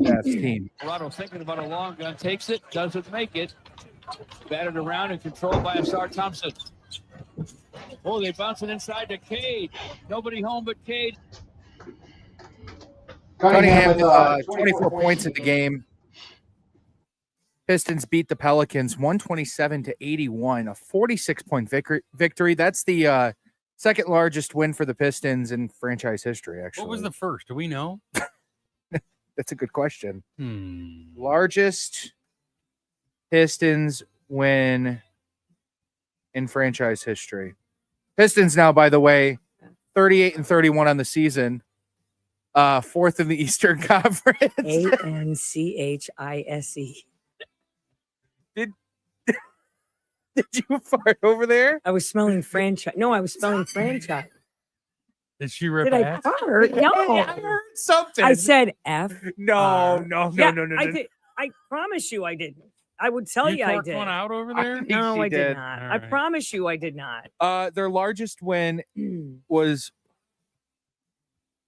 Staff's team. Corrado thinking about a long gun, takes it, doesn't make it. Batted around and controlled by Asar Thompson. Oh, they bounce it inside to Cade. Nobody home but Cade. Cunningham with 24 points in the game. Pistons beat the Pelicans 127-81, a 46-point victory. That's the second largest win for the Pistons in franchise history, actually. What was the first? Do we know? That's a good question. Largest Pistons win in franchise history. Pistons now, by the way, 38-31 on the season. Fourth in the Eastern Conference. ANCHISE. Did you fart over there? I was smelling franchise. No, I was smelling franchise. Did she rip Did I ass? fart? No. I heard something. I said F. No. I did. I promise you I didn't. I would tell you I torqued did. one out over there? No, I did did. not. All I right. promise you I did not. Their largest win was...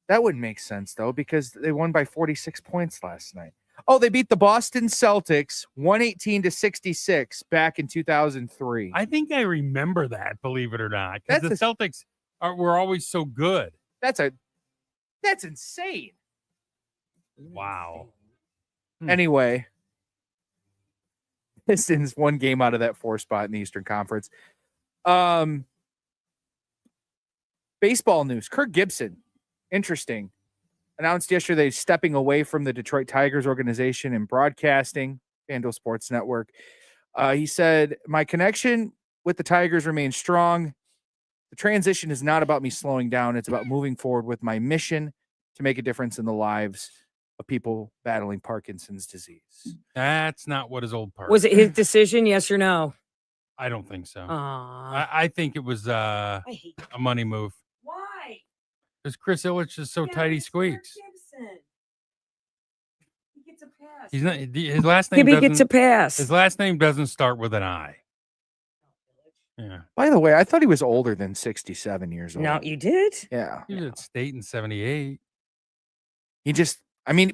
That wouldn't make sense, though, because they won by 46 points last night. Oh, they beat the Boston Celtics 118-66 back in 2003. I think I remember that, believe it or not. Because the That's Celtics were always so good. That's insane. Wow. Anyway, Pistons one game out of that 4 spot in the Eastern Conference. Baseball news. Kirk Gibson, interesting, announced yesterday he's stepping away from the Detroit Tigers organization and broadcasting, FanDuel Sports Network. He said, my connection with the Tigers remains strong. The transition is not about me slowing down. It's about moving forward with my mission to make a difference in the lives of people battling Parkinson's disease. That's not what his old part Was it his decision? Yes or no? I don't think so. Aw. I think it was a money move. Why? Because Chris Ilitch is so tight he squeaks. He gets a pass. He's not. His last name. Maybe he gets a pass. His last name doesn't start with an I. Yeah. By the way, I thought he was older than 67 years old. No, you did? Yeah. He was at State in 78.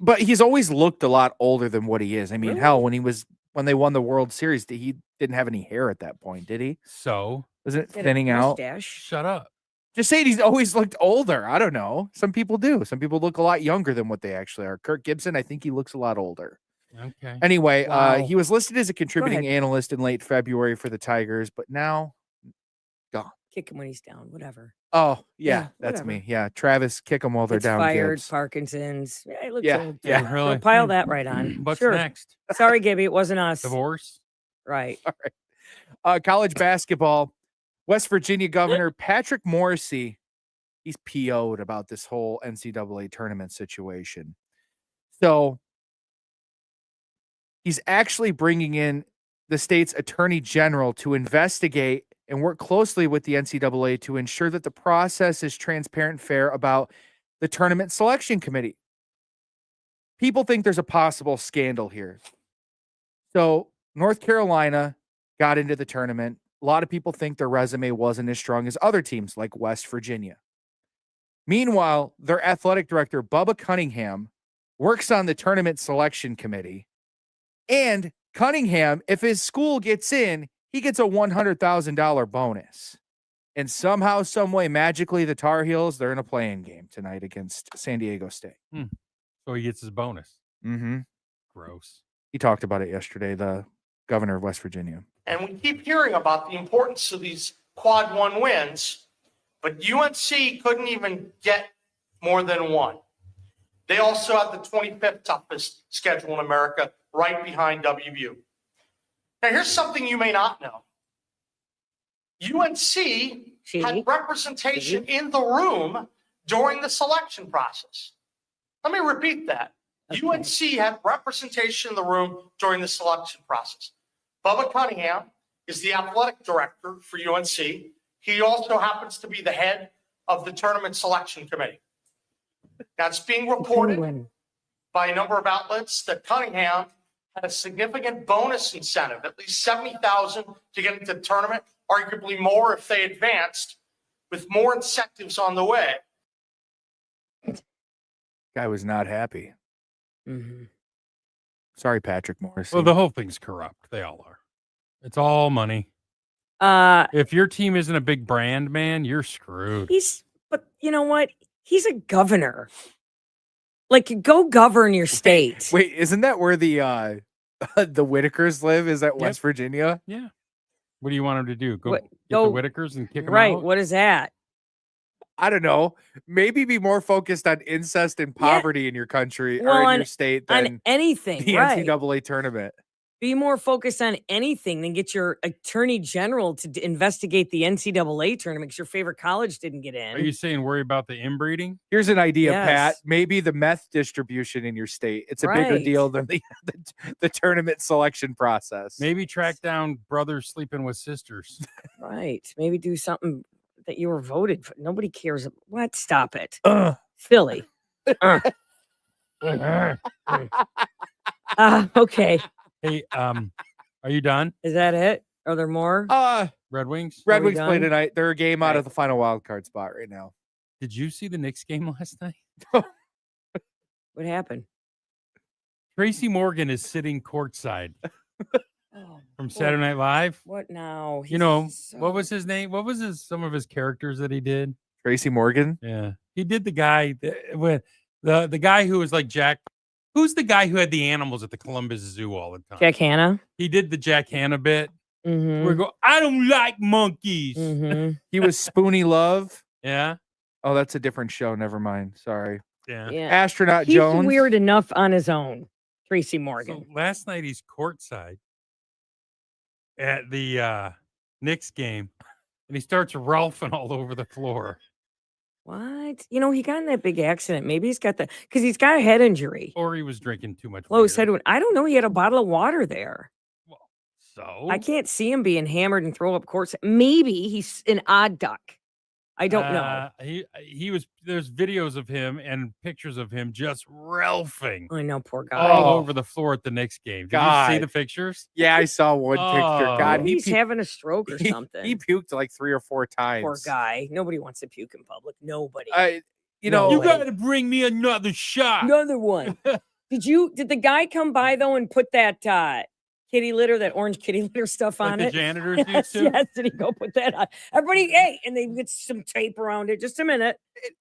But he's always looked a lot older than what he is. I mean, Really? hell, when they won the World Series, he didn't have any hair at that point, did he? So Was it He had a thinning out? mustache. shut up. Just saying he's always looked older. I don't know. Some people do. Some people look a lot younger than what they actually are. Kirk Gibson, I think he looks a lot older. Okay. Anyway, Wow. he was listed as a contributing ahead. analyst in late February for the Tigers, but now gone. Kick him when he's down. Whatever. Oh, yeah, Yeah, that's whatever. me. Yeah, Travis, kick them while they're Gets down. fired. Gibbs. Parkinson's. Yeah, it looks Yeah, old. yeah. too. Really? We'll pile that right on. What's Sure. next? Sorry, Gibby. It wasn't us. Divorce? Right. All right. College basketball. West Virginia Governor Patrick Morrissey, he's PO'd about this whole NCAA tournament situation. So he's actually bringing in the state's attorney general to investigate and work closely with the NCAA to ensure that the process is transparent and fair about the tournament selection committee. People think there's a possible scandal here. So North Carolina got into the tournament. A lot of people think their resume wasn't as strong as other teams like West Virginia. Meanwhile, their athletic director, Bubba Cunningham, works on the tournament selection committee. And Cunningham, if his school gets in, he gets a $100,000 bonus. And somehow, some way, magically, the Tar Heels, they're in a play-in game tonight against San Diego State. So he gets his bonus. Mm-hmm. Gross. He talked about it yesterday, the governor of West Virginia. And we keep hearing about the importance of these quad one wins, but UNC couldn't even get more than one. They also have the 25th toughest schedule in America, right behind WVU. Now, here's something you may not know. UNC had representation in the room during the selection process. Let me repeat that. Okay. UNC had representation in the room during the selection process. Bubba Cunningham is the athletic director for UNC. He also happens to be the head of the tournament selection committee. That's being reported by a number of outlets that Cunningham had a significant bonus incentive, at least $70,000 to get into the tournament, arguably more if they advanced, with more incentives on the way. Guy was not happy. Mm-hmm. Sorry, Patrick Morris. Well, the whole thing's corrupt. They all are. It's all money. Uh, If your team isn't a big brand, man, you're screwed. but you know what? He's a governor. Like, go govern your state. Wait, isn't that where the the Whitakers live? Is that West Virginia? Yeah. What do you want him to do? Go What- get go- the Whitakers and kick them Right. out? What is that? I don't know. Maybe be more focused on incest and poverty in your country or Well, in your state than On anything, the right? NCAA tournament. Be more focused on anything than get your attorney general to investigate the NCAA tournament because your favorite college didn't get in. Are you saying worry about the inbreeding? Here's an idea, Pat. Yes. Maybe the meth distribution in your state. It's a bigger Right. deal than the tournament selection process. Maybe track down brothers sleeping with sisters. Right. Maybe do something that you were voted for. Nobody cares. What? Stop it. Ugh. Philly. Okay. Hey, are you done? Is that it? Are there more? Red Wings? Red we Wings play done? tonight. They're a game out Right. of the final wild card spot right now. Did you see the Knicks game last night? What happened? Tracy Morgan is sitting courtside Oh, from boy. Saturday Night Live. What now? You know, what was his name? What was some of his characters that he did? Tracy Morgan. Yeah. He did the guy with the guy who was like Jack. Who's the guy who had the animals at the Columbus Zoo all the time? Jack Hanna? He did the Jack Hanna bit. Mm-hmm. Where he go, I don't like monkeys. Mm-hmm. He was Spoonie Love. Yeah. Oh, that's a different show. Never mind. Sorry. Yeah. Yeah. Astronaut He's Jones. weird enough on his own. Tracy So Morgan. last night he's courtside at the Knicks game, and he starts ralphing all over the floor. What? You know, he got in that big accident. Maybe he's got because he's got a head injury. Or he was drinking too much. Lois beer. said, I don't know. He had a bottle of water there. So I can't see him being hammered and throw up courts. Maybe he's an odd duck. I don't know. He was. There's videos of him and pictures of him just ralphing I know, poor guy. all over the floor at the Knicks game. Did you see God. the pictures? Yeah, I saw one picture. Oh. God, Maybe he's he having a stroke or he- something. He puked like 3 or 4 times. Poor guy. Nobody wants to puke in public. Nobody. You No know, You way. got to bring me another shot. Another one. Did the guy come by though and put that kitty litter, that orange kitty litter stuff Like on the it? janitors Yes, used to. yes. Did he go put that on? Everybody, hey, and they get some tape around it. Just a minute.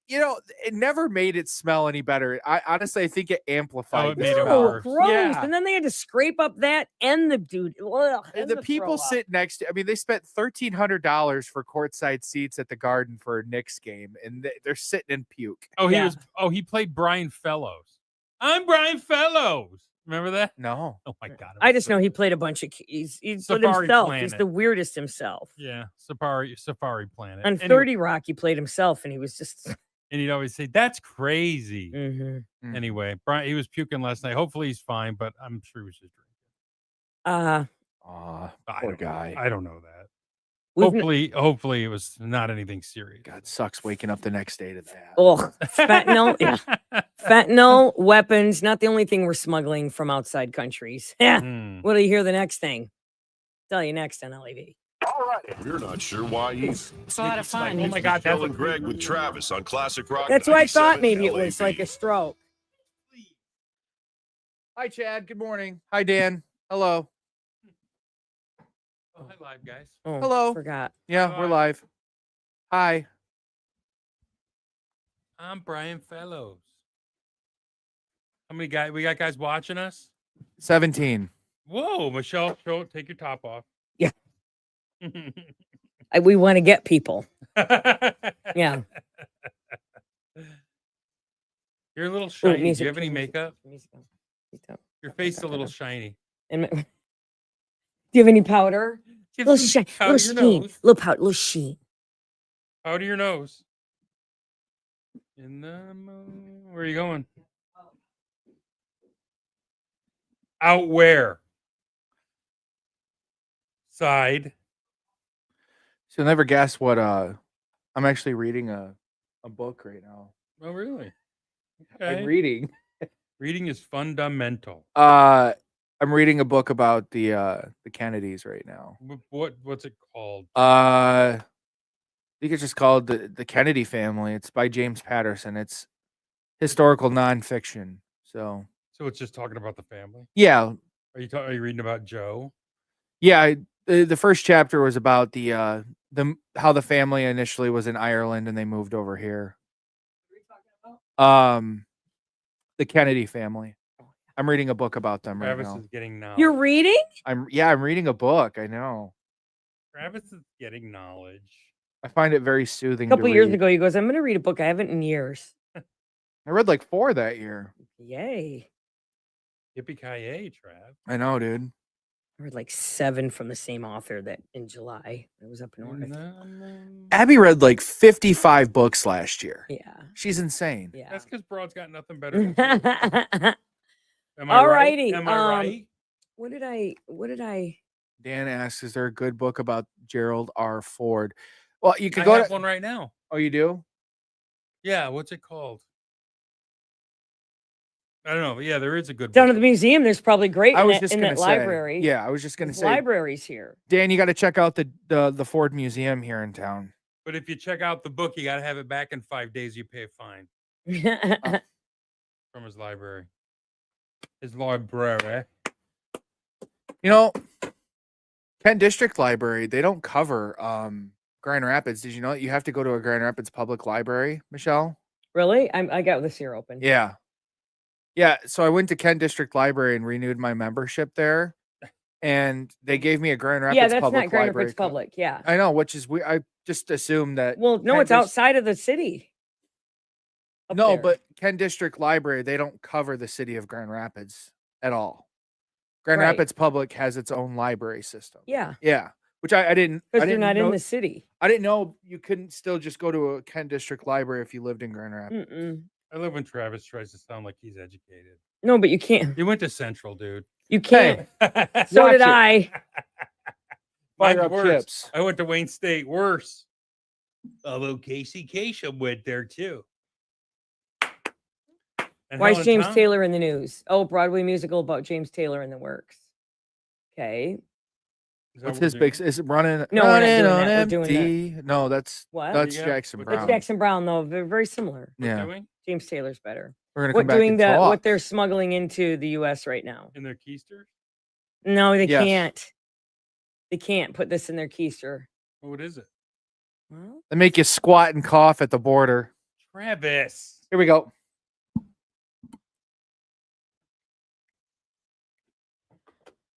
it never made it smell any better. I honestly, I think it amplified. Oh, it the made it smell. worse. Gross. Yeah. And then they had to scrape up that and the dude. Ugh, and The throw people up. sit next to. I mean, they spent $1,300 for courtside seats at the Garden for a Knicks game, and they're sitting in puke. Oh, he Yeah. was. Oh, he played Brian Fellows. I'm Brian Fellows. Remember that? No, Oh my god! I just know he played a bunch of. He's with Safari himself. He's Planet. the weirdest himself. Yeah, Safari Planet. On Anyway, 30 Rock, he played himself, and he was just. and he'd always say, "That's crazy." Mhm. Anyway, Brian, he was puking last night. Hopefully, he's fine, but I'm sure he was just drinking. Uh, I poor don't- guy. I don't know that. we've n- Hopefully, it was not anything serious. God, sucks waking up the next day to that. Ugh, fentanyl. Yeah. Fentanyl, weapons, not the only thing we're smuggling from outside countries. Yeah. Hmm. What do you hear the next thing? Tell you next on LAV. You're not sure why he's It's a lot of fun. Oh my God, that's Joe and Greg with Travis on Classic Rock. That's what I thought 97 maybe it was LAV. like a stroke. Hi, Chad. Good morning. Hi, Dan. Hello. Oh, hi, live guys. Oh, Hello. Forgot. Yeah, Hi. we're live. Hi. I'm Brian Fellows. How many guys? We got guys watching us. 17. Whoa, Michelle, take your top off. Yeah. We want to get people. Yeah. You're a little Ooh, shiny. Do music, you have any music, makeup? music. Your face is a little shiny. And do you have any powder? Do you have Little some shine, powder little in your sheen, nose? little powder, little sheen. Powder your nose. In the moon. Where are you going? Out where? Side. So you'll never guess what I'm actually reading a book right now. Oh, really? I'm Okay. reading. Reading is fundamental. I'm reading a book about the Kennedys right now. What's it called? I think it's just called the Kennedy Family. It's by James Patterson. It's historical nonfiction. So So it's just talking about the family. Yeah, Are you reading about Joe? yeah. The first chapter was about the how the family initially was in Ireland and they moved over here. The Kennedy family. I'm reading a book about them Travis right now. is getting knowledge. You're reading? I'm reading a book. I know. Travis is getting knowledge. I find it very A soothing. couple to years read. ago, he goes, I'm going to read a book I haven't in years. I read like 4 that year. Yay. Yippee-ki-yay, Trav. I know, dude. I read like 7 from the same author that in July. It was up north. Abby read like 55 books last year. Yeah. She's insane. Yeah. That's because Broad's got nothing better to do. Am I All right? righty. Am I right? What did I? Dan asks, "Is there a good book about Gerald R. Ford?" Well, you could I go have to. one right now. Oh, you do? Yeah, what's it called? I don't know. But yeah, there is a good Down book. at the museum, there's probably great I in was that, just in gonna that say. library. Yeah, I was just gonna There's say. libraries here. Dan, you got to check out the Ford Museum here in town. But if you check out the book, you got to have it back in 5 days. You pay a fine from his library. His library. You know, Kent District Library, they don't cover Grand Rapids. Did you know that you have to go to a Grand Rapids public library, Michelle? Really? I got this here open. Yeah. Yeah. So I went to Kent District Library and renewed my membership there. And they gave me a Grand Rapids Yeah, that's public not Grand library Rapids Public. Yeah. I know, which is I just assumed that. Well, no, Kent it's outside of the city. Up No, there. but Kent District Library, they don't cover the city of Grand Rapids at all. Grand Right. Rapids Public has its own library system. Yeah, Yeah. Which I didn't. because I they're didn't not know, in the city. I didn't know you couldn't still just go to a Kent District Library if you lived in Grand Rapids. Mm-mm. I love when Travis tries to sound like he's educated. No, but you can't. He went to Central, dude. You can't. Hey, So watch did it. I. Fire Mine's up worse. chips. I went to Wayne State. Worse. Although Casey Kasem went there too. And Why is Helen James Tom- Taylor in the news? Oh, Broadway musical about James Taylor in the works. Okay. Is that What's what his we're big? doing? Is it running? No, we're not running doing on that. We're doing empty? No, that's What? that's You got- Jackson what- Brown. That's Jackson Brown, though. They're very similar. We're Yeah, doing James Taylor's better. we're gonna What come back doing and that? talk. What they're smuggling into the U.S. right now? in their keisters? No, they Yes. can't. They can't put this in their keister. What is it? Well, They make you squat and cough at the border. Travis. Here we go.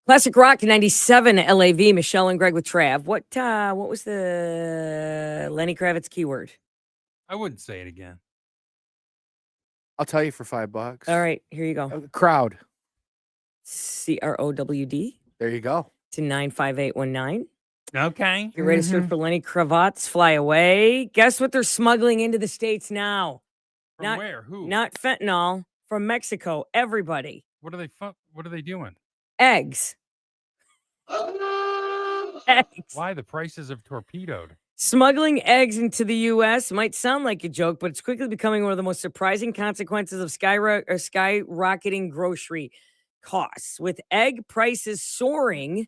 Classic Rock 97 LAV, Michelle and Greg with Trav. What was the Lenny Kravitz keyword? I wouldn't say it again. I'll tell you for $5. All right, here you go. Crowd. CROWD There you go. to 95819. Okay. You're registered for Lenny Kravitz. Fly away. Guess what they're smuggling into the States now? From Not- where? Who? Not fentanyl, from Mexico. Everybody. What are they? What are they doing? Eggs. Eggs. Why the prices have torpedoed? Smuggling eggs into the U.S. might sound like a joke, but it's quickly becoming one of the most surprising consequences of skyrocketing grocery costs. With egg prices soaring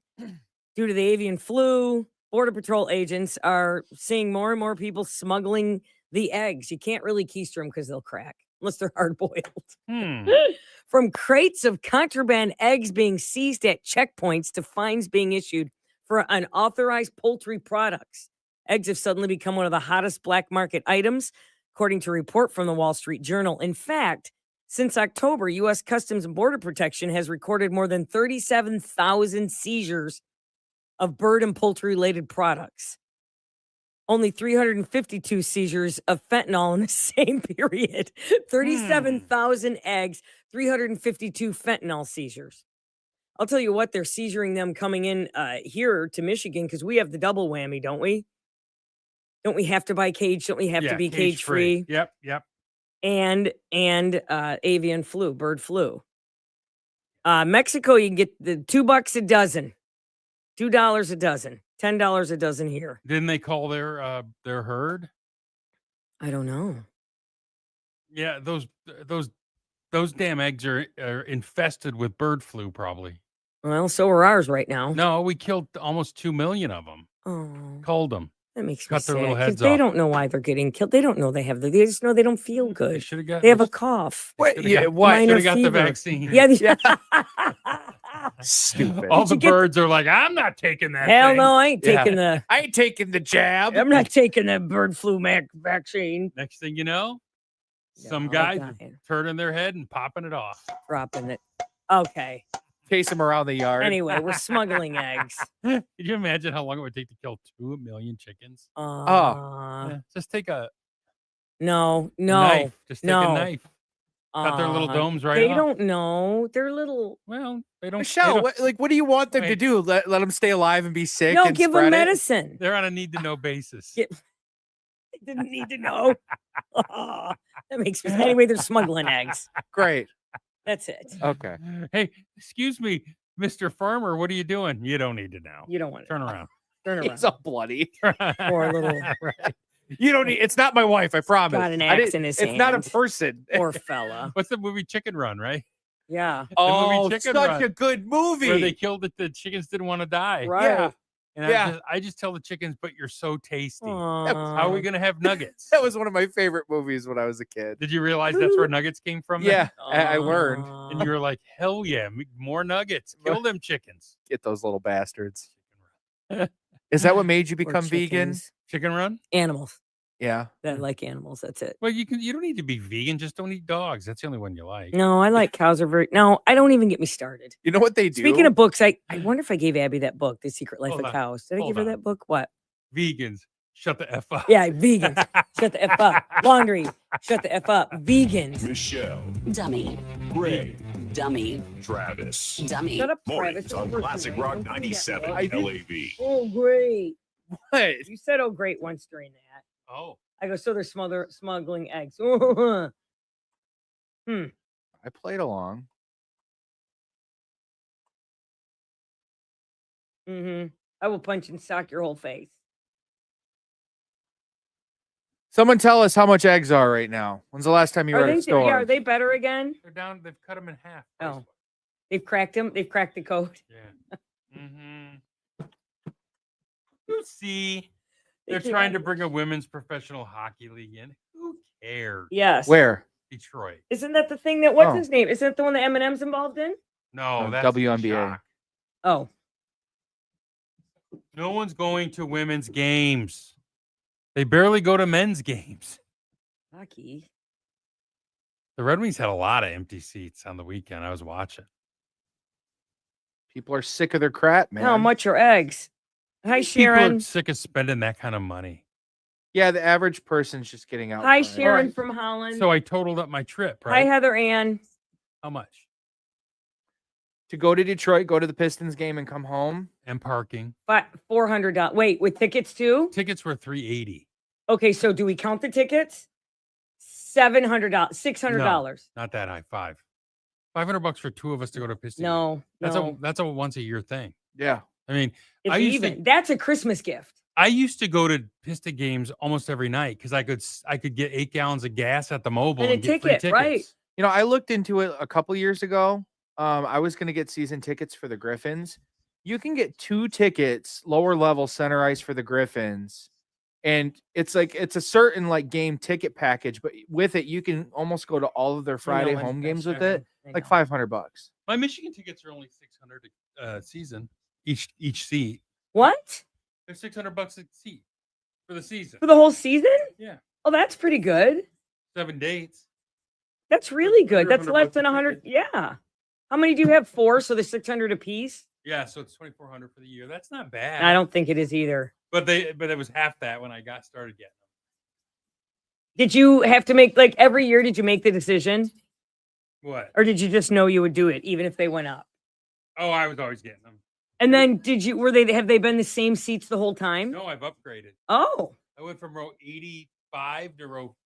due to the avian flu, Border Patrol agents are seeing more and more people smuggling the eggs. You can't really keister them because they'll crack unless they're hard boiled. Hmm. From crates of contraband eggs being seized at checkpoints to fines being issued for unauthorized poultry products. Eggs have suddenly become one of the hottest black market items, according to a report from the Wall Street Journal. In fact, since October, U.S. Customs and Border Protection has recorded more than 37,000 seizures of bird and poultry-related products. Only 352 seizures of fentanyl in the same period. 37,000 eggs, 352 fentanyl seizures. I'll tell you what, they're seizuring them coming in here to Michigan because we have the double whammy, don't we? Don't we have to buy cage? Don't we have to be cage free? Yep. Yep. And avian flu, bird flu. Mexico, you can get the $2 a dozen, $2 a dozen, $10 a dozen here. Didn't they call their herd? I don't know. Yeah, those damn eggs are infested with bird flu, probably. Well, so are ours right now. No, we killed almost 2 million of them. Oh, Culled them. That makes me Cut their little sad, 'cause heads they off. don't know why they're getting killed. They don't know they have they just know they don't feel They good. should have got. They have a cough. Wait, Shoulda yeah, got- what? Minor Shoulda got the fever. vaccine. Yeah. Stupid. All Did you the get the- birds are like, I'm not taking that. Hell thing. no, I ain't Yeah. taking the. I ain't taking the jab. I'm not taking that bird flu vaccine. Next thing you know, some No, guys dying. turning their head and popping it off. Dropping it. Okay. Chase him around the yard. Anyway, we're smuggling eggs. Could you imagine how long it would take to kill 2 million chickens? Yeah, just take a No, knife. Just take no. a knife. Cut their little domes right They off. don't know. They're little. Well, they don't. Michelle, what do you want them to Wait. do? Let them stay alive and be sick? No, and give spread them it? medicine. They're on a need to know basis. Get- They didn't need to know. That makes me. Anyway, they're smuggling eggs. Great. That's it. Okay. Hey, excuse me, Mr. Farmer, what are you doing? You don't need to know. You don't want to Turn around. turn around. He's all bloody. Poor little Right. You don't need. It's not my wife. I promise. got an I axe didn't- in his It's not a hand. person. Poor fella. What's the movie Chicken Run, right? Yeah. Oh, Chicken such Run, a good movie. where they killed it. The chickens didn't want to die. Right. Yeah. And Yeah. I just tell the chickens, but you're so tasty. How Aw. are we going to have nuggets? That was one of my favorite movies when I was a kid. Did you realize that's where nuggets came from? then? Yeah, I learned. And you were like, hell yeah, more nuggets. Kill them chickens. Get those little bastards. Is that what made you Poor become vegan? chickens. Chicken Run? Animals Yeah. that like animals. That's it. Well, you don't need to be vegan. Just don't eat dogs. That's the only one you like. No, I like cows. Are very. No, I don't even get me started. You know what they do? Speaking of books, I wonder if I gave Abby that book, The Secret Life Hold of on. Cows. Did I Hold give her on. that book? What? Vegans, shut the F up. Yeah, vegans. Shut the F up. Laundry. Shut the F up. Vegans. Michelle, Dummy. Greg, Dummy. Travis. Dummy. Shut up, Mornings Travis. on Don't Classic listen to me. Rock Don't do that. 97 I did. LAV. Oh, great. What? You said, oh, great once during that. Oh, I go, so they're smuggling eggs. I played along. I will punch and sock your whole face. Someone tell us how much eggs are right now. When's the last time you were at a store? Yeah, are they better again? they're down. They've cut them in half. Oh. They've cracked them. They've cracked the code. Yeah. You see, They they're came trying out- to bring a women's professional hockey league in. Who cares? Yes. Where? Detroit. Isn't that the thing that, what's Oh. his name? Isn't that the one that Eminem's involved in? No, Oh, that's WNBA. shock. Oh. No one's going to women's games. They barely go to men's games. Hockey. The Red Wings had a lot of empty seats on the weekend. I was watching. People are sick of their crap, man. How much are eggs? Hi, People Sharon. are sick of spending that kind of money. Yeah, the average person's just getting out. Hi, front. Sharon from Holland. So I totaled up my trip, Hi, right? Heather Ann. How much? To go to Detroit, go to the Pistons game, and come home. And parking. $400. Wait, with tickets too? Tickets were $380. Okay, so do we count the tickets? $700, $600. Not that high. $500 for two of us to go to Pistons. No, That's a once a year thing. Yeah. I mean, If I used to- even. That's a Christmas gift. I used to go to Pista games almost every night because I could get 8 gallons of gas at the mobile And a and get free ticket, tickets. right. You know, I looked into it a couple years ago. I was going to get season tickets for the Griffins. You can get 2 tickets, lower level center ice for the Griffins. And it's a certain like game ticket package, but with it, you can almost go to all of their Friday home games with it. Like $500. My Michigan tickets are only $600 a season each seat. What? They're $600 a seat for the season. For the whole season? Yeah, Oh, that's pretty good. 7 dates. That's really good. Under That's 100 less bucks than a 100. ticket. Yeah. How many do you have? 4, so they're 600 apiece. Yeah, so it's $2,400 for the year. That's not bad. I don't think it is either. But it was half that when I got started getting them. Did you have to make like every year? Did you make the decision, What? or did you just know you would do it even if they went up? Oh, I was always getting them. And then have they been the same seats the whole time? No, I've upgraded. Oh, I went from row 85 to row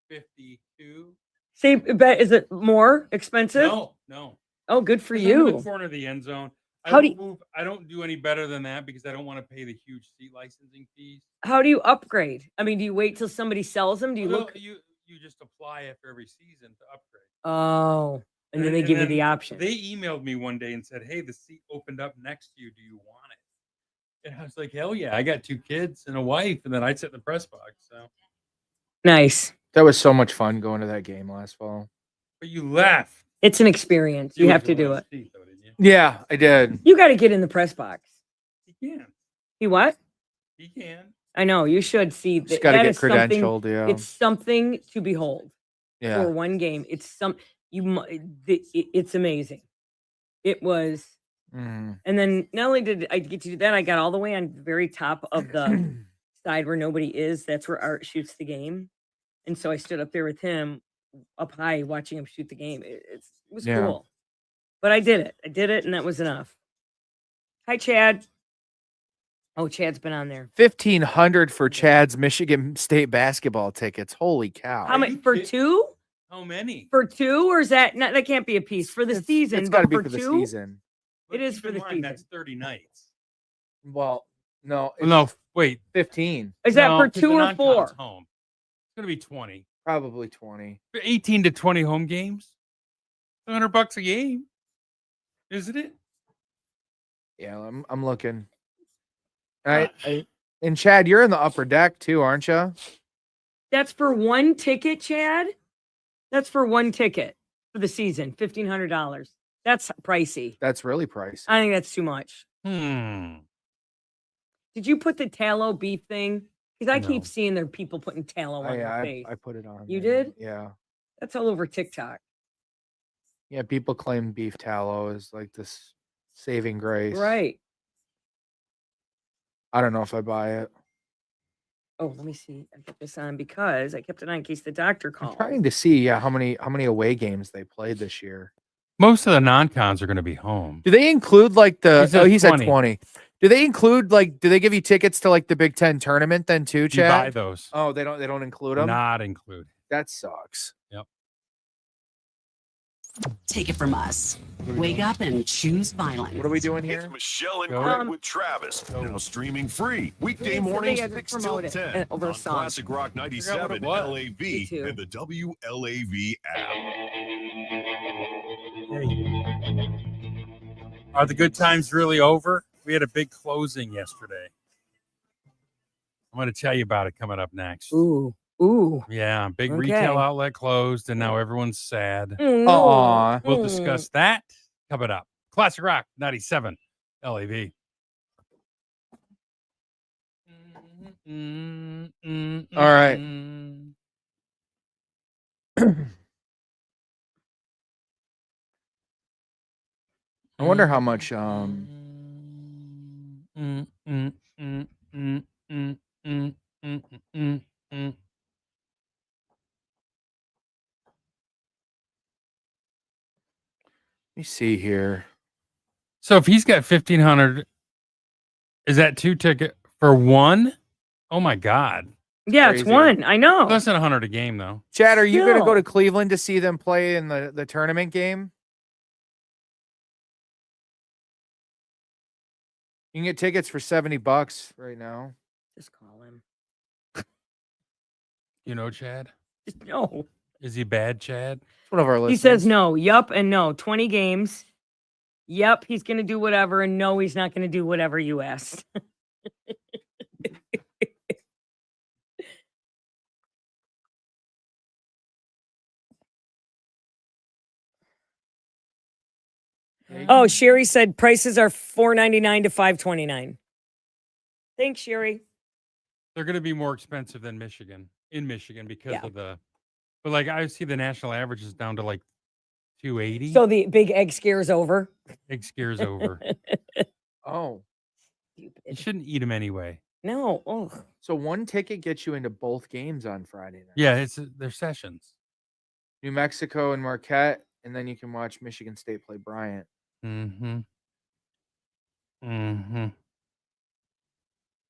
52. say, bet is it more expensive? No. Oh, good for 'Cause I'm in the you. corner of the end zone. How do you- I don't do any better than that because I don't want to pay the huge seat licensing fees. How do you upgrade? I mean, do you wait till somebody sells them? Do you Well, look? you just apply after every season to upgrade. Oh, and then they give you the option. They emailed me one day and said, "Hey, the seat opened up next to you. Do you want it?" And I was like, hell yeah, I got 2 kids and a wife, and then I'd sit in the press box. So, Nice. That was so much fun going to that game last fall. but you left. It's an experience. You have to do it. Though, didn't you? Yeah, I did. You got to get in the press box. He can. You what? He can. I know. You should see. Just got to that get is something- credentialed. Yeah. It's something to behold Yeah. for one game. It's it's amazing. It was. Mhm. And then not only did I get to do that, I got all the way on the very top of the side where nobody is. That's where Art shoots the game. And so I stood up there with him up high watching him shoot the game. It was Yeah. cool. But I did it, and that was enough. Hi, Chad. Oh, Chad's been on there. 1,500 for Chad's Michigan State basketball tickets. Holy cow! How many for kidding? 2? How many? For 2, or is that not? That can't be a piece for the season. It's got to but be for for the 2, season. It is Keep for in the mind, season. That's 30 nights. Well, no, Well, no, wait. 15, Is that No, for 'cause 2 the or non-con's 4? Home. It's gonna be 20. probably 20. 18 to 20 home games. $100 a game, isn't it? Yeah, I'm looking. And Chad, you're in the upper deck too, aren't you? That's for 1 ticket, Chad. That's for 1 ticket for the season. $1,500. That's pricey. That's really pricey. I think that's too much. Hmm. Did you put the tallow beef thing? Because I No. keep seeing there people putting tallow on their face. I put it on. You there. did? Yeah. That's all over TikTok. Yeah, people claim beef tallow is like this saving grace. Right. I don't know if I buy it. Oh, let me see. I put this on because I kept it on in case the doctor I'm called. trying to see, how many away games they played this year. Most of the non-cons are going to be home. Do they include like the? He said He said 20. 20. Do they include like? Do they give you tickets to like the Big Ten tournament then too, You Chad? buy those. Oh, they don't. They don't include them. Not included. That sucks. Take it from us. Wake up and choose violence. What are we doing It's here? Michelle and Go. Gregg with Travis. Now streaming free. Weekday mornings, I just 6 till promote it, 10 over a on song. Classic Rock 97 was. LAV Me too. and the WLAV app. Are the good times really over? We had a big closing yesterday. I'm going to tell you about it coming up next. Ooh. Ooh. Yeah, big Okay. retail outlet closed, and now everyone's sad. Oh, no. Aw. We'll Mm. discuss that coming up. Classic Rock 97 LAV. All right. I wonder how much. Let me see here. So if he's got 1,500, is that 2 ticket for 1? Oh my God. Yeah, it's Crazy. 1. I know. Less than 100 a game though. Chad, are you going to go Still. to Cleveland to see them play in the tournament game? You can get tickets for $70 right now. Just call him. You know, Chad? No. Is he bad, Chad? It's one of our He listeners. says no. Yup and no. 20 games. Yep, he's going to do whatever. And no, he's not going to do whatever you asked. Oh, Sherry said prices are $4.99 to $5.29. Thanks, Sherry. They're going to be more expensive than Michigan because Yeah. of the. But like I see the national average is down to like 280. So the big egg scare is over. Egg scares over. Oh, You Stupid. shouldn't eat them anyway. No. Oh, so one ticket gets you into both games on Friday night. Yeah, they're sessions. New Mexico and Marquette, and then you can watch Michigan State play Bryant. Mm-hmm. Mm-hmm.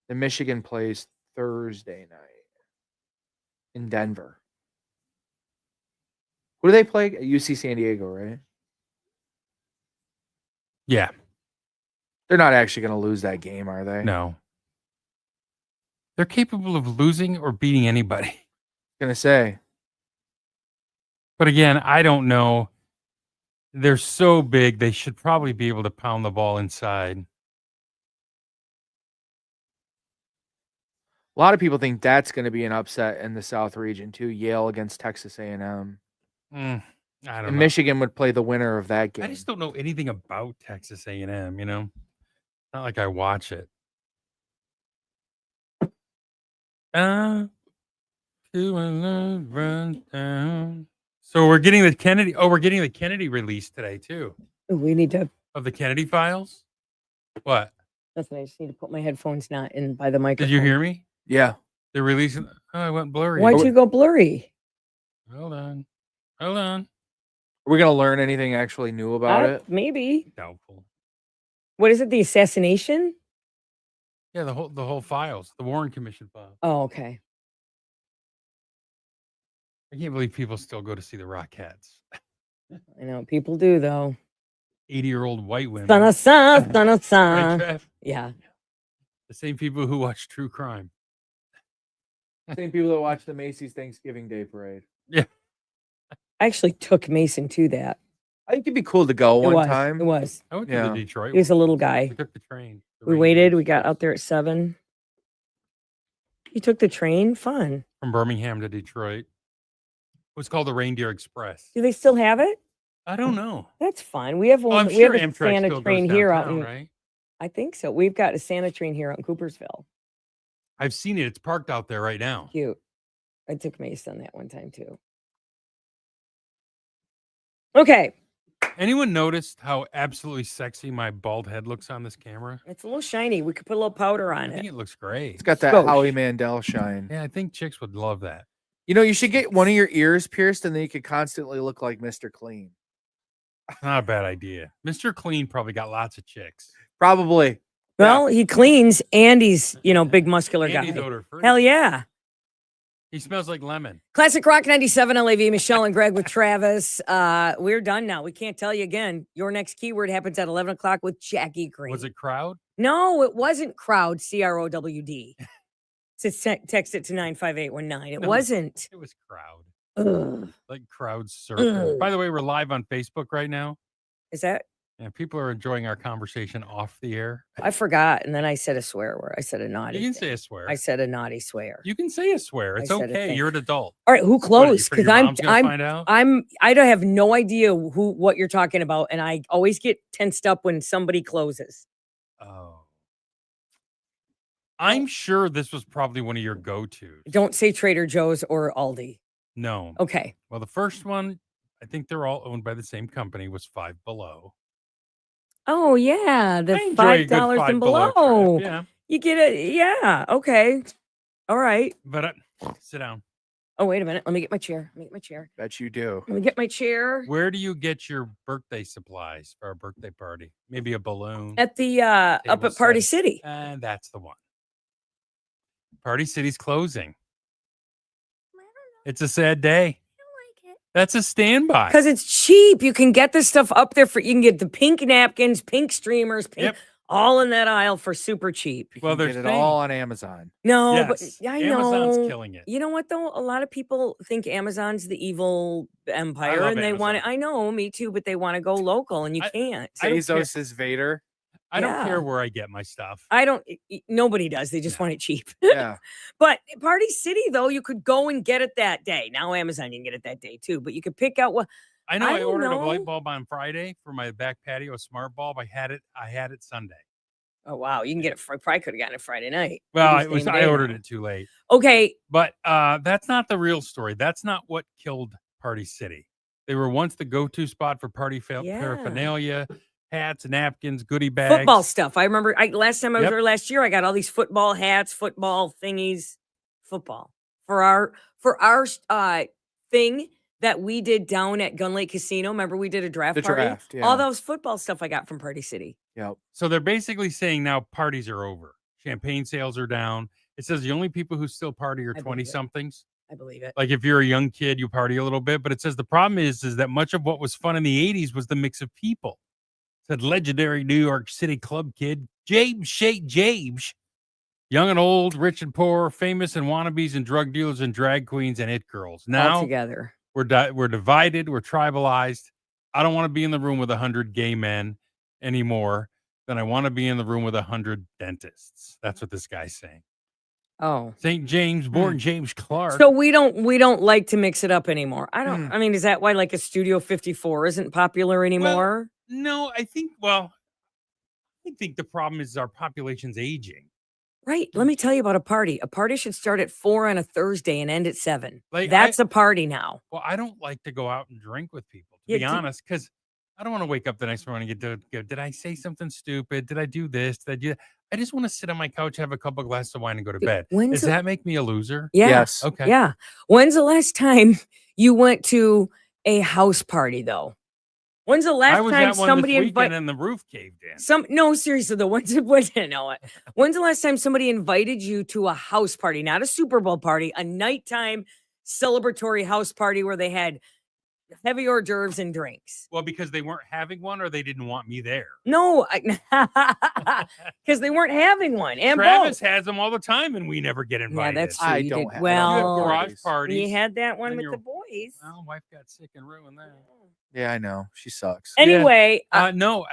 The Michigan plays Thursday night in Denver. Who do they play? At UC San Diego, right? Yeah. They're not actually going to lose that game, are they? No. They're capable of losing or beating anybody. Going to say. But again, I don't know. They're so big, they should probably be able to pound the ball inside. A lot of people think that's going to be an upset in the South region too. Yale against Texas A&M. I don't And know. Michigan would play the winner of that game. I just don't know anything about Texas A&M. Not like I watch it. Run down. So we're getting the Kennedy. Oh, we're getting the Kennedy release today too. We need to. Of the Kennedy files. What? Nothing. I just need to put my headphones not in by the microphone. Did you hear me? Yeah. They're releasing. Oh, I went blurry. Why'd you go blurry? Hold on. Hold on. Are we going to learn anything actually new about it? Maybe. Doubtful. What is it? The assassination? Yeah, the whole files, the Warren Commission file. Oh, okay. I can't believe people still go to see the Rockettes. I know people do though. 80-year-old white women. Son. Right, Trev? Yeah. The same people who watch true crime. Same people that watch the Macy's Thanksgiving Day Parade. Yeah. I actually took Mason to that. I think it'd be cool to go one time. It was. I went to the Detroit. He was a one. little guy. We took the train. We waited. We got out there at 7. You took the train? Fun. From Birmingham to Detroit. It was called the Reindeer Express. Do they still have it? I don't know. That's fun. We have one. I'm we sure have a Amtrak Santa still train goes here out downtown, in. right? I think so. We've got a Santa train here out in Coopersville. I've seen it. It's parked out there right now. Cute. I took Mason that one time too. Okay. Anyone noticed how absolutely sexy my bald head looks on this camera? It's a little shiny. We could put a little powder I on think it. it looks great. It's got that Skosh. Howie Mandel shine. Yeah, I think chicks would love that. You know, you should get one of your ears pierced and then you could constantly look like Mr. Clean. Not a bad idea. Mr. Clean probably got lots of chicks. Probably. Well, he cleans and he's, big muscular Andy's guy. odor free. Hell yeah. He smells like lemon. Classic Rock 97 LAV, Michelle and Greg with Travis. We're done now. We can't tell you again. Your next keyword happens at 11 o'clock with Jackie Green. Was it crowd? No, it wasn't crowd, CROWD. Text it to 95819. It wasn't. It was crowd. Ugh. Like crowd surfing. By the way, we're live on Facebook right now. Is that? And people are enjoying our conversation off the air. I forgot. And then I said a swear word. I said a naughty. You can thing. say a swear. I said a naughty swear. You can say a swear. It's I said a okay. thing. You're an adult. All right, who What, closed? your Because mom's gonna find out? I don't have no idea what you're talking about, and I always get tensed up when somebody closes. Oh. I'm sure this was probably one of your go-tos. Don't say Trader Joe's or Aldi. No. Okay. Well, the first one, I think they're all owned by the same company, was Five Below. Oh yeah, the I enjoy a good $5 Five and Below below. trip, yeah. You get it. Yeah. Okay. All right. But sit down. Oh, wait a minute. Let me get my chair. Bet you do. Let me get my chair. Where do you get your birthday supplies for our birthday party? Maybe a balloon. At the up Table at Party set. City. And that's the one. Party City's closing. It's a sad day. That's a standby. Because it's cheap. You can get this stuff up there you can get the pink napkins, pink streamers, all in that aisle for super cheap. You Well, can they're get it saying- all on Amazon. No, Yes, but I Amazon's know. killing it. You know what though? A lot of people think Amazon's the evil empire, love and they want it. Amazon. I know, me too, but they want to go local, and you can't. I don't care. Bezos is Vader. I don't Yeah. care where I get my stuff. Nobody does. They just want it cheap. Yeah. But Party City, though, you could go and get it that day. Now Amazon, you can get it that day too. But you could pick out what. I know I I don't ordered a know. light bulb on Friday for my back patio, a smart bulb. I had it Sunday. Oh wow, you can get it. Probably could have gotten it Friday night. Well, Maybe same I day ordered now. it too late. Okay, But that's not the real story. That's not what killed Party City. They were once the go-to spot for party Yeah. paraphernalia, hats, napkins, goodie bags. football stuff. I remember. Last time I was Yep. there last year, I got all these football hats, football thingies, football for our thing that we did down at Gun Lake Casino. Remember, we did a draft The party. draft, yeah. All those football stuff I got from Party City. Yep. So they're basically saying now parties are over. Champagne sales are down. It says the only people who still party are believe it. 20-somethings. I believe it. Like if you're a young kid, you party a little bit. But it says the problem is that much of what was fun in the 80s was the mix of people. It said legendary New York City club kid, James Shake James. Young and old, rich and poor, famous and wannabes and drug dealers and drag queens and it girls. All Now together. we're divided, we're tribalized. I don't want to be in the room with 100 gay men anymore than I want to be in the room with 100 dentists. That's what this guy's saying. Oh. St. James, born James Clark. So we don't like to mix it up anymore. I don't. Hmm. I mean, is that why like a Studio 54 isn't popular anymore? No, I think the problem is our population's aging. Right. Let me tell you about a party. A party should start at 4 on a Thursday and end at 7. Like, That's a party now. Well, I don't like to go out and drink with people, to Yeah, be do- honest, because I don't want to wake up the next morning and go, did I say something stupid? Did I do this? Did I do that? I just want to sit on my couch, have a couple glasses of wine, and go to bed. When's Does that make me a loser? Yeah. Yes. Okay. Yeah. When's the last time you went to a house party though? When's the I last was time at one somebody this weekend invited and the roof caved in. no, seriously though, when's the last time somebody invited you to a house party, not a Super Bowl party, a nighttime celebratory house party where they had heavy hors d'oeuvres and drinks? Well, because they weren't having one or they didn't want me there. No, because they weren't having one. And Travis both. has them all the time and we never get Yeah, invited. that's true. I You don't did have- well. You have garage parties. parties. You had that one and with you're- the boys. Well, wife got sick and ruined that. Yeah, I know. She sucks. Anyway, No,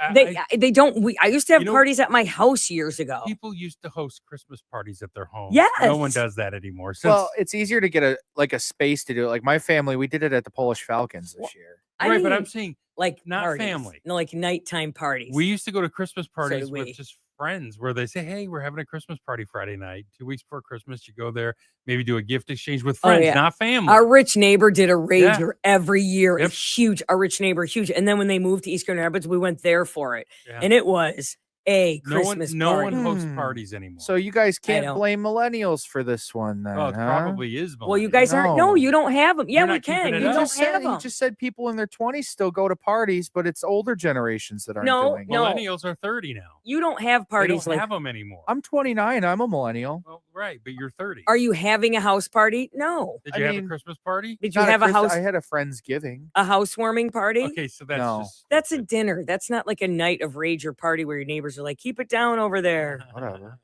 they don't. I used to have You know- parties at my house years ago. people used to host Christmas parties at their home. Yes. No one does that anymore. Since, Well, it's easier to get a space to do it. Like my family, we did it at the Polish Falcons this year. right, but I'm mean, saying like not parties. family. No, like nighttime parties. we used to go to Christmas parties did we. with just friends where they say, hey, we're having a Christmas party Friday night. 2 weeks before Christmas, you go there, maybe do a gift exchange with Oh, friends, yeah. not family. Our rich neighbor did a rager Yeah. every year. Yep. It's huge. Our rich neighbor, huge. And then when they moved to East Grand Rapids, we went there for it, Yeah. and it was a no Christmas one party. hosts Hmm. parties anymore. So you guys can't don't. blame millennials for this one, then? well, it huh? probably is. Well, you millennials. guys aren't. No, No. you don't have them. Yeah, You're we not keeping can. it You up. don't just said, have he them. just said people in their 20s still go to parties, but it's older generations that aren't No, doing it. no. Millennials are 30 now. You don't have They parties don't like. have them anymore. I'm 29. I'm a millennial. Well, right, but you're 30. Are you having a house party? No. Did I you have a mean, Christmas party? Did you Not have a house I had a Friendsgiving. a housewarming party? Okay, so that's No. just That's a stupid. dinner. That's not like a night of rage or party where your neighbors are like, keep it down over there. Whatever.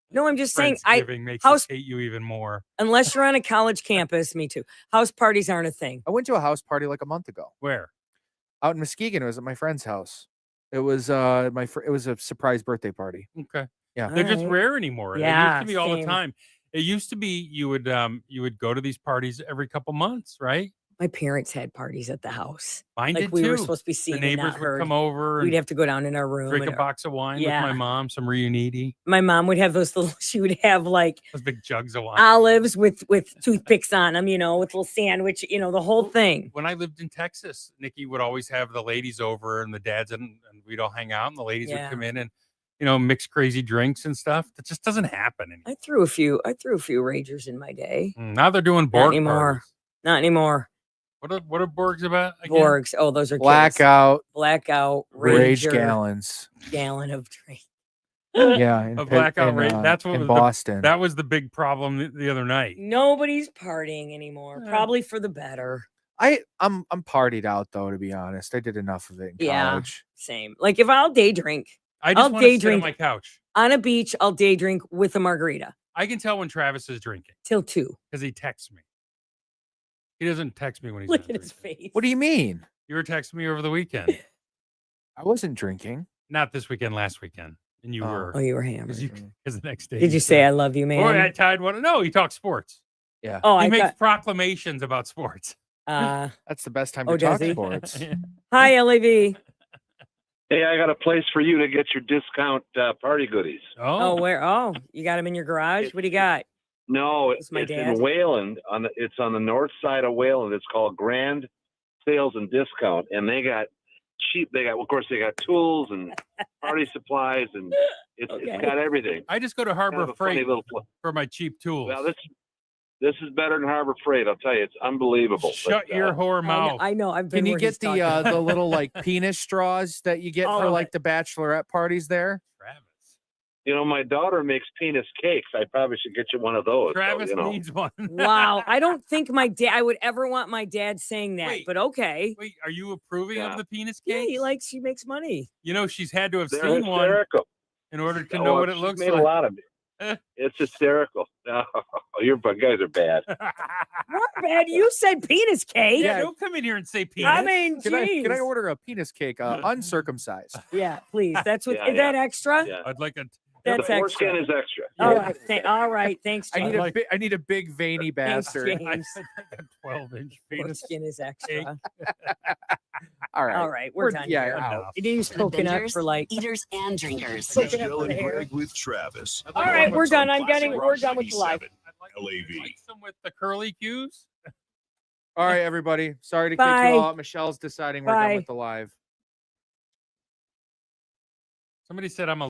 No, I'm just saying, Friendsgiving makes house- us hate you even more. unless you're on a college campus, me too. House parties aren't a thing. I went to a house party like a month ago Where? out in Muskegon. It was at my friend's house. It was it was a surprise birthday party. Okay. Yeah. They're just Alright. rare anymore. It Yeah, used to be all the same. time. It used to be you would go to these parties every couple months, right? My parents had parties at the house. Mine Like did we too. were supposed to be The seen and neighbors not would heard. come over We'd and have to go down in our room. drink a and box of wine with Yeah. my mom, some Reuniti, my mom would have those little. She would have like those big jugs of wine. olives with toothpicks on them, with a little sandwich, the whole thing. When I lived in Texas, Nikki would always have the ladies over and the dads and we'd all hang out and the ladies Yeah. would come in and mix crazy drinks and stuff. That just doesn't happen anymore. I threw a few ragers in my day. Now they're doing Not Borg anymore. parties. Not anymore. What are Borgs about again? Borgs. Oh, those are kids. Blackout, Blackout. rage Rager, gallons. Gallon of drink. Yeah, in A Pitt- blackout in, rage. That's what in was the- Boston. That was the big problem the other night. Nobody's partying anymore. Yeah. Probably for the better. I'm partied out though, to be honest. I did enough of it in Yeah. college. Same. Like if I'll day drink I just I'll want to day sit on drink. my couch. on a beach, I'll day drink with a margarita I can tell when Travis is drinking till 2. because he texts me. He doesn't text me when he's Look not at his drinking. face. What do you mean? You were texting me over the weekend. I wasn't drinking. Not this weekend, last weekend. And you Oh. were. Oh, you were hammered. Because the next day. Did you say I love you, man? Or I tied one. No, he talks sports. Yeah, Oh, He I makes thought. proclamations about sports. that's the best time Oh, to does talk he? sports. Hi, LAV. Hey, I got a place for you to get your discount party goodies. Oh, where? Oh, you got him in your garage. What do you got? No, It's my it's dad. in Wayland. It's on the north side of Wayland. It's called Grand Sales and Discount, and they got cheap. Of course, they got tools and party supplies, and it's Okay. got everything. I just go to Kind Harbor of a funny Freight little place. for my cheap tools. Well, this is better than Harbor Freight. I'll tell you, it's unbelievable. Shut But, your whore mouth. I know. I've been. Can you where get he's talking. the little like penis straws that you get All for of like it. the bachelorette parties there? Travis. my daughter makes penis cakes. I probably should get you one of those. Travis so, needs one. Wow. I don't think I would ever want my dad saying that, Wait. but okay. Wait, are you approving Yeah. of the penis Yeah, cake? she makes money. She's had to have They're seen one hysterical. in order to Oh, know what it she's looks made like. a lot of it. It's hysterical. Oh, you guys are bad. What, man? You said penis cake. Yeah, don't come in here and say penis. I mean, Can I geez. order a penis cake, uncircumcised? Yeah, please. That's what. Yeah, Is that extra? Yeah. I'd like That's the foreskin extra. is extra. All right. All right. Thanks, I James. need I need a big veiny Thanks, bastard. James. Like a 12-inch penis. Foreskin is extra. All right. All right. We're done yeah, here. out. You use The coconut vendors, for like. eaters, and drinkers. Coconut Jill for and the hair. Greg with Travis. All right, we're done. I'm Classic getting. Rock We're done with the live. 97. I'd LAV. like some with the curly cues. All right, everybody. Sorry to kick Bye. you all out. Michelle's deciding we're done Bye. with the live. Somebody said I'm a